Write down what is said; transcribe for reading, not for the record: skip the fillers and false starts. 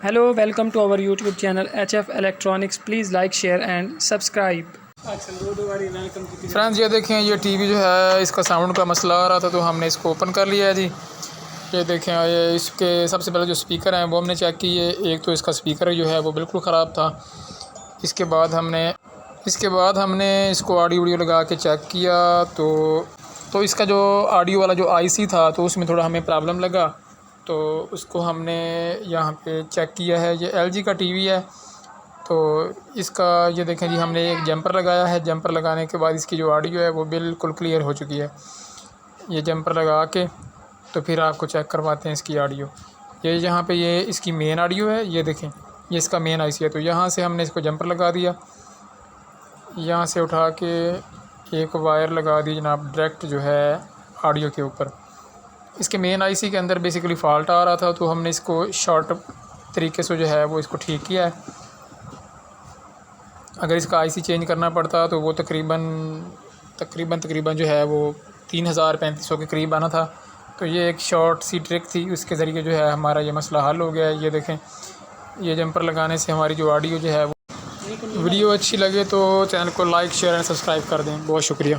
Hello, welcome to our YouTube channel HF Electronics. Please like, share and subscribe. Friends ये देखें, ये TV जो है इसका साउंड का मसला आ रहा था तो हमने इसको ओपन कर लिया है जी। ये देखें, ये इसके सबसे पहले जो स्पीकर हैं वो हमने चेक किए। एक तो इसका स्पीकर जो है वो बिल्कुल ख़राब था। इसके बाद हमने इसको ऑडियो वीडियो लगा के चेक किया तो इसका जो ऑडियो वाला जो आईसी था तो उसमें थोड़ा हमें प्रॉब्लम लगा, तो उसको हमने यहाँ पे चेक किया है। ये एलजी का टीवी है, तो इसका ये देखें जी, हमने एक जंपर लगाया है। जंपर लगाने के बाद इसकी जो ऑडियो है वो बिल्कुल क्लियर हो चुकी है। ये जंपर लगा के तो फिर आपको चेक करवाते हैं इसकी ऑडियो। ये यहाँ पे ये इसकी मेन ऑडियो है, ये देखें ये इसका मेन आईसी है। तो यहाँ से हमने इसको जंपर लगा दिया, यहाँ से उठा के एक वायर लगा दी जनाब डायरेक्ट जो है ऑडियो के ऊपर। इसके मेन आईसी के अंदर बेसिकली फ़ॉल्ट आ रहा था, तो हमने इसको शॉर्ट तरीके से जो है वो इसको ठीक किया है। अगर इसका आईसी चेंज करना पड़ता तो वो तकरीबन जो है वो 3000-3500 के करीब आना था। तो ये एक शॉर्ट सी ट्रिक थी, उसके ज़रिए जो है हमारा ये मसला हल हो गया है। ये देखें, ये जंपर लगाने से हमारी जो ऑडियो जो है वो। वीडियो अच्छी लगे तो चैनल को लाइक, शेयर एंड सब्सक्राइब कर दें। बहुत शुक्रिया।